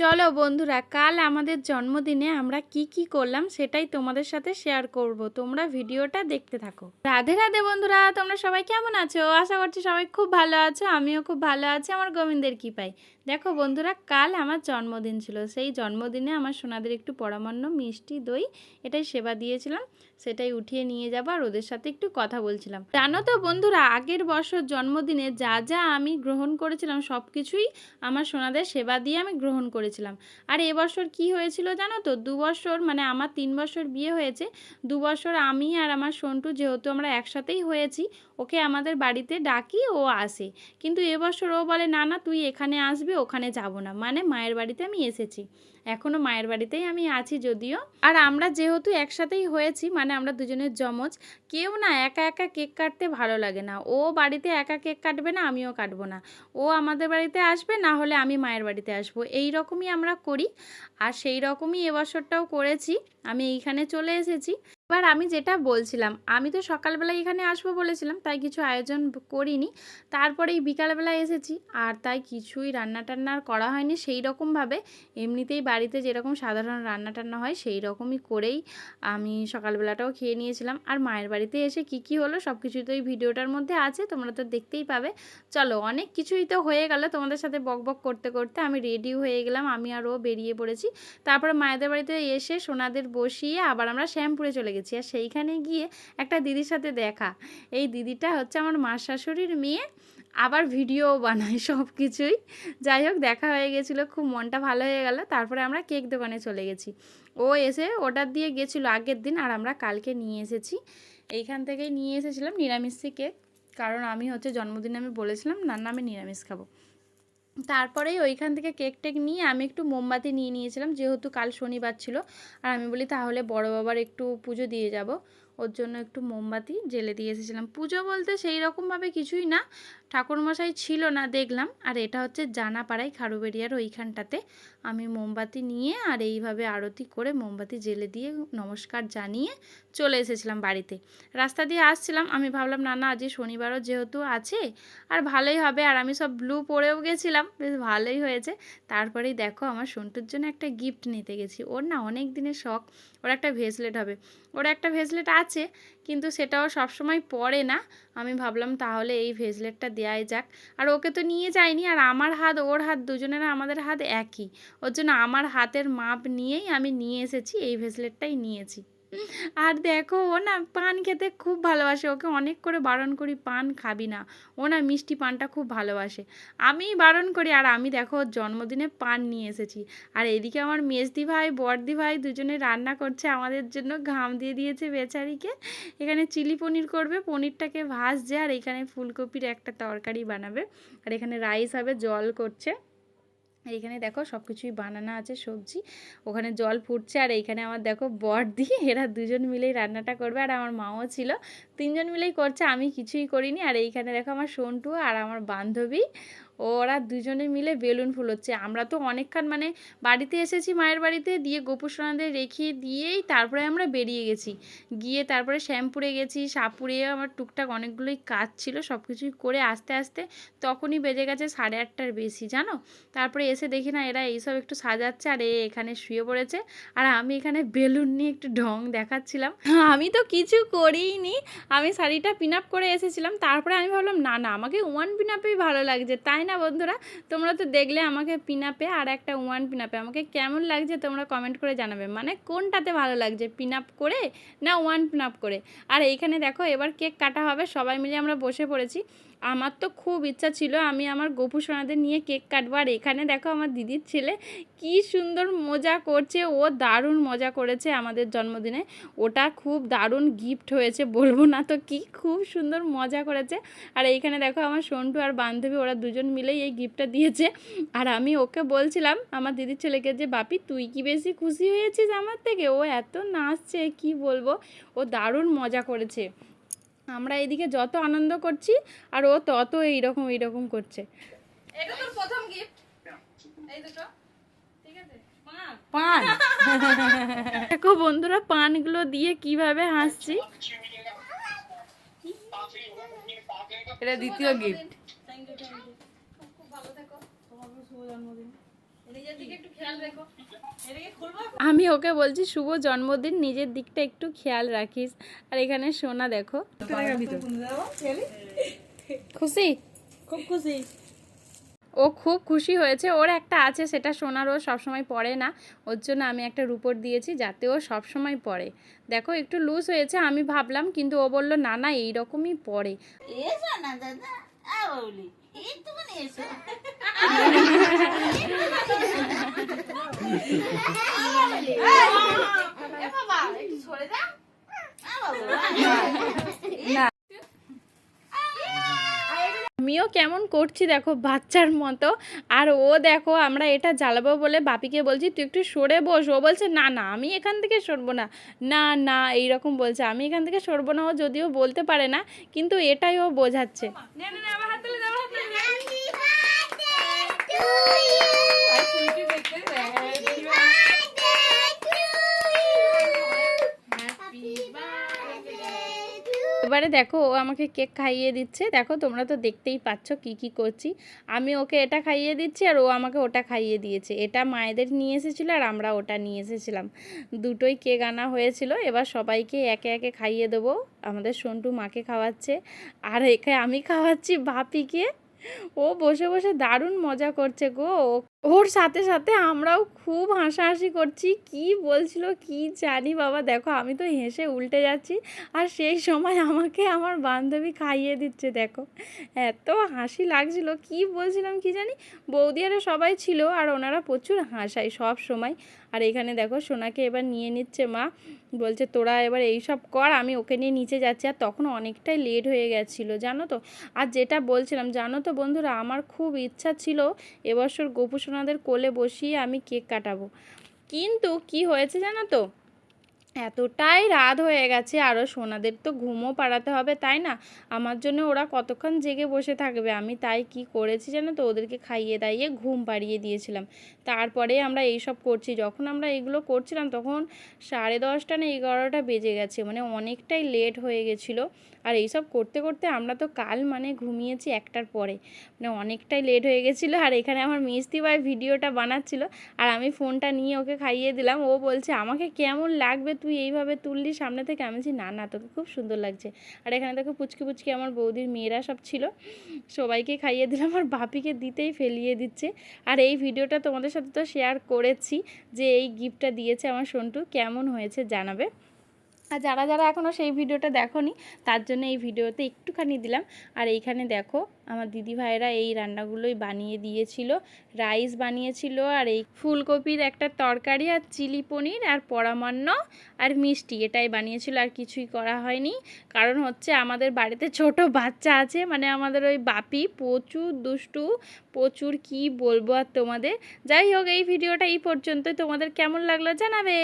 চলো বন্ধুরা, কাল আমাদের জন্মদিনে আমরা কি করলাম সেটাই তোমাদের সাথে শেয়ার করব। তোমরা ভিডিওটা দেখতে থাকো। রাধে রাধে বন্ধুরা, তোমরা সবাই কেমন আছো? আশা করছি সবাই খুব ভালো আছো। আমিও খুব ভালো আছি আমার গোবিন্দের কৃপায়। দেখো বন্ধুরা, কাল আমার জন্মদিন ছিল। সেই জন্মদিনে আমার সোনাদের একটু পরমান্ন মিষ্টি দই এটাই সেবা দিয়েছিলাম, সেটাই উঠিয়ে নিয়ে যাবো আর ওদের সাথে একটু কথা বলছিলাম। জানো তো বন্ধুরা, আগের বছর জন্মদিনে যা যা আমি গ্রহণ করেছিলাম সব কিছুই আমার সোনাদের সেবা দিয়ে আমি গ্রহণ করেছিলাম। আর এবছর কি হয়েছিল জানো তো, 2 বছর মানে আমার 3 বছর বিয়ে হয়েছে, 2 বছর আমি আর আমার সন্টু যেহেতু আমরা একসাথেই হয়েছি, ওকে আমাদের বাড়িতে ডাকি, ও আসে। কিন্তু এবছর ও বলে না না তুই এখানে আসবি, ওখানে যাব না। মানে মায়ের বাড়িতে আমি এসেছি, এখনও মায়ের বাড়িতেই আমি আছি যদিও। আর আমরা যেহেতু একসাথেই হয়েছি, মানে আমরা দুজনের যমজ, কেউ না একা একা কেক কাটতে ভালো লাগে না। ও বাড়িতে একা কেক কাটবে না, আমিও কাটবো না। ও আমাদের বাড়িতে আসবে, না হলে আমি মায়ের বাড়িতে আসবো, এই রকমই আমরা করি। আর সেই রকমই এবছরটাও করেছি, আমি এইখানে চলে এসেছি। এবার আমি যেটা বলছিলাম, আমি তো সকালবেলা এখানে আসবো বলেছিলাম, তাই কিছু আয়োজন করিনি। তারপরেই বিকালবেলা এসেছি, আর তাই কিছুই রান্না টান্না করা হয়নি সেই রকমভাবে। এমনিতেই বাড়িতে যেরকম সাধারণ রান্না টান্না হয় সেই রকমই করেই আমি সকালবেলাটাও খেয়ে নিয়েছিলাম। আর মায়ের বাড়িতে এসে কি হলো সব কিছুই তো এই ভিডিওটার মধ্যে আছে, তোমরা তো দেখতেই পাবে। চলো, অনেক কিছুই তো হয়ে গেল, তোমাদের সাথে বকবক করতে করতে আমি রেডি হয়ে গেলাম, আমি আর ও বেরিয়ে পড়েছি। তারপরে মায়েদের বাড়িতে এসে সোনাদের বসিয়ে আবার আমরা শ্যামপুরে চলে গেছি। আর সেইখানে গিয়ে একটা দিদির সাথে দেখা, এই দিদিটা হচ্ছে আমার মা শাশুড়ির মেয়ে, আবার ভিডিও বানায় সব কিছুই। যাই হোক, দেখা হয়ে গেছিলো, খুব মনটা ভালো হয়ে গেল। তারপরে আমরা কেক দোকানে চলে গেছি, ও এসে অর্ডার দিয়ে গেছিলো আগের দিন, আর আমরা কালকে নিয়ে এসেছি। এইখান থেকেই নিয়ে এসেছিলাম নিরামিষি কেক, কারণ আমি হচ্ছে জন্মদিনে আমি বলেছিলাম না না আমি নিরামিষ খাবো। তারপরেই ওইখান থেকে কেক টেক নিয়ে আমি একটু মোমবাতি নিয়ে নিয়েছিলাম, যেহেতু কাল শনিবার ছিল। আর আমি বলি তাহলে বড় বাবার একটু পুজো দিয়ে যাব, ওর জন্য একটু মোমবাতি জেলে দিয়ে এসেছিলাম। পুজো বলতে সেই রকমভাবে কিছুই না, ঠাকুরমশাই ছিল না দেখলাম। আর এটা হচ্ছে জানাপাড়ায় খারুবেড়িয়ার ওইখানটাতে আমি মোমবাতি নিয়ে আর এইভাবে আরতি করে মোমবাতি জেলে দিয়ে নমস্কার জানিয়ে চলে এসেছিলাম বাড়িতে। রাস্তা দিয়ে আসছিলাম, আমি ভাবলাম না না আজকে শনিবারও যেহেতু আছে আর ভালোই হবে। আর আমি সব ব্লু পরেও গেছিলাম, বেশ ভালোই হয়েছে। তারপরেই দেখো আমার সন্টুর জন্য একটা গিফট নিতে গেছি। ওর না অনেক দিনের শখ, ওর একটা ভেসলেট হবে। ওর একটা ভেসলেট আছে, কিন্তু সেটাও সবসময় পরে না। আমি ভাবলাম তাহলে এই ভেসলেটটা দেওয়াই যাক। আর ওকে তো নিয়ে যাইনি, আর আমার হাত ওর হাত দুজনের আমাদের হাত একই, ওর জন্য আমার হাতের মাপ নিয়েই আমি নিয়ে এসেছি, এই ভেসলেটটাই নিয়েছি। আর দেখো, ও না পান খেতে খুব ভালোবাসে, ওকে অনেক করে বারণ করি পান খাবি না, ও না মিষ্টি পানটা খুব ভালোবাসে। আমিই বারণ করি, আর আমি দেখো ওর জন্মদিনে পান নিয়ে এসেছি। আর এদিকে আমার মেজদি ভাই বড়দি ভাই দুজনে রান্না করছে আমাদের জন্য, ঘাম দিয়ে দিয়েছে বেচারিকে। এখানে চিলি পনির করবে, পনিরটাকে ভাজছে, আর এখানে ফুলকপির একটা তরকারি বানাবে, আর এখানে রাইস হবে, জল করছে। এইখানে দেখো সব কিছুই বানানো আছে সবজি, ওখানে জল ফুটছে। আর এইখানে আমার দেখো বড়দি, এরা দুজন মিলেই রান্নাটা করবে, আর আমার মাও ছিল, তিনজন মিলেই করছে, আমি কিছুই করিনি। আর এইখানে দেখো আমার সন্টু আর আমার বান্ধবী, ওরা দুজনে মিলে বেলুন ফুলোচ্ছে। আমরা তো অনেকক্ষণ মানে বাড়িতে এসেছি মায়ের বাড়িতে, দিয়ে গোপুসোনাদের রেখে দিয়েই তারপরে আমরা বেরিয়ে গেছি। গিয়ে তারপরে শ্যামপুরে গেছি, সাপুরে আমার টুকটাক অনেকগুলোই কাজ ছিল, সব কিছুই করে আস্তে আস্তে তখনই বেজে গেছে 8:30টার বেশি জানো। তারপরে এসে দেখি না এরা এইসব একটু সাজাচ্ছে, আর এখানে শুয়ে পড়েছে, আর আমি এখানে বেলুন নিয়ে একটু ঢং দেখাচ্ছিলাম। আমি তো কিছু করিনি, আমি শাড়িটা পিন আপ করে এসেছিলাম। তারপরে আমি ভাবলাম না না আমাকে ওয়ান পিন আপেই ভালো লাগছে, তাই না বন্ধুরা? তোমরা তো দেখলে আমাকে পিন আপে আর একটা ওয়ান পিন আপে, আমাকে কেমন লাগছে তোমরা কমেন্ট করে জানাবে, মানে কোনটাতে ভালো লাগছে, পিন আপ করে না ওয়ান পিন আপ করে। আর এইখানে দেখো এবার কেক কাটা হবে, সবাই মিলে আমরা বসে পড়েছি। আমার তো খুব ইচ্ছা ছিল আমি আমার গপু সোনাদের নিয়ে কেক কাটবো। আর এখানে দেখো আমার দিদির ছেলে কি সুন্দর মজা করছে, ও দারুণ মজা করেছে আমাদের জন্মদিনে, ওটা খুব দারুণ গিফট হয়েছে, বলবো না তো কি, খুব সুন্দর মজা করেছে। আর এইখানে দেখো আমার সন্টু আর বান্ধবী, ওরা দুজন মিলেই এই গিফটটা দিয়েছে। আর আমি ওকে বলছিলাম আমার দিদির ছেলেকে যে বাপি তুই কি বেশি খুশি হয়েছিস আমার থেকে, ও এত নাচছে কি বলবো, ও দারুণ মজা করেছে। আমরা এদিকে যত আনন্দ করছি আর ও তত এইরকম করছে। এটা তোর প্রথম গিফট, এই দুটো ঠিক আছে। পান দেখো বন্ধুরা, পানগুলো দিয়ে কিভাবে হাসছি। এটা দ্বিতীয় গিফট। থ্যাংক ইউ, খুব ভালো থেকো, তোমার শুভ জন্মদিন। আমি ওকে বলছি শুভ জন্মদিন, নিজের দিকটা একটু খেয়াল রাখিস। আর এখানে সোনা দেখো, খুশি, খুব খুশি। ও খুব খুশি হয়েছে। ওর একটা আছে, সেটা সোনার ও সবসময় পরে না, ওর জন্য আমি একটা রুপোর দিয়েছি যাতে ও সবসময় পরে। দেখো একটু লুজ হয়েছে আমি ভাবলাম, কিন্তু ও বললো না না এইরকমই পরে। এসো না দাদা, বলি একটুখানি এসো। আমিও কেমন করছি দেখো বাচ্চার মতো। আর ও দেখো আমরা এটা জ্বালাবো বলে বাপিকে বলছি তুই একটু সরে বস, ও বলছে না না আমি এখান থেকে সরবো না, না না এইরকম বলছে, আমি এখান থেকে সরবো না। ও যদিও বলতে পারে না, কিন্তু এটাই ও বোঝাচ্ছে। এবারে দেখো ও আমাকে কেক খাইয়ে দিচ্ছে। দেখো তোমরা তো দেখতেই পাচ্ছ কি কি করছি। আমি ওকে এটা খাইয়ে দিচ্ছি আর ও আমাকে ওটা খাইয়ে দিয়েছে। এটা মায়েদের নিয়ে এসেছিলো আর আমরা ওটা নিয়ে এসেছিলাম, দুটোই কেক আনা হয়েছিল। এবার সবাইকে একে একে খাইয়ে দেবো। আমাদের সন্টু মাকে খাওয়াচ্ছে আর একে আমি খাওয়াচ্ছি বাপিকে। ও বসে বসে দারুণ মজা করছে গো। ওর সাথে সাথে আমরাও খুব হাসাহাসি করছি। কি বলছিল কি জানি বাবা, দেখো আমি তো হেসে উল্টে যাচ্ছি আর সেই সময় আমাকে আমার বান্ধবী খাইয়ে দিচ্ছে। দেখো এত হাসি লাগছিল, কি বলছিলাম কি জানি, বৌদি আরে সবাই ছিল আর ওনারা প্রচুর হাসায় সব সময়। আর এখানে দেখো সোনাকে এবার নিয়ে নিচ্ছে মা, বলছে তোরা এবার এইসব কর, আমি ওকে নিয়ে নিচে যাচ্ছি। আর তখন অনেকটাই লেট হয়ে গেছিলো জানো তো। আর যেটা বলছিলাম জানো তো বন্ধুরা, আমার খুব ইচ্ছা ছিল এবছর গোপু সোনাদের কোলে বসিয়ে আমি কেক কাটাবো, কিন্তু কি হয়েছে জানো তো, এতটাই রাত হয়ে গেছে, আরও সোনাদের তো ঘুমও পাড়াতে হবে তাই না, আমার জন্য ওরা কতক্ষণ জেগে বসে থাকবে। আমি তাই কি করেছি জানো তো, ওদেরকে খাইয়ে দাইয়ে ঘুম পাড়িয়ে দিয়েছিলাম। তারপরে আমরা এইসব করছি। যখন আমরা এগুলো করছিলাম তখন 10:30 না 11টা বেজে গেছে, মানে অনেকটাই লেট হয়ে গেছিলো। আর এইসব করতে করতে আমরা তো কাল মানে ঘুমিয়েছি 1টার পরে, মানে অনেকটাই লেট হয়ে গেছিলো। আর এখানে আমার মিষ্টি ভাই ভিডিওটা বানাচ্ছিল আর আমি ফোনটা নিয়ে ওকে খাইয়ে দিলাম। ও বলছে আমাকে কেমন লাগবে তুই এইভাবে তুললি সামনে থেকে। আমি বলছি না না তোকে খুব সুন্দর লাগছে। আর এখানে দেখো পুচকি পুচকি আমার বৌদির মেয়েরা সব ছিল, সবাইকে খাইয়ে দিলাম আর বাপিকে দিতেই ফেলিয়ে দিচ্ছে। আর এই ভিডিওটা তোমাদের সাথে তো শেয়ার করেছি যে এই গিফটটা দিয়েছে আমার সন্টু, কেমন হয়েছে জানাবে। আর যারা যারা এখনও সেই ভিডিওটা দেখোনি তার জন্য এই ভিডিওতে একটুখানি দিলাম। আর এইখানে দেখো আমার দিদি ভাইরা এই রান্নাগুলোই বানিয়ে দিয়েছিল, রাইস বানিয়েছিল আর এই ফুলকপির একটা তরকারি আর চিলি পনির আর পরামান্ন আর মিষ্টি, এটাই বানিয়েছিল। আর কিছুই করা হয়নি, কারণ হচ্ছে আমাদের বাড়িতে ছোট বাচ্চা আছে, মানে আমাদের ওই বাপি প্রচুর দুষ্টু, প্রচুর কি বলবো আর তোমাদের। যাই হোক এই ভিডিওটা এই পর্যন্তই, তোমাদের কেমন লাগলো জানাবে।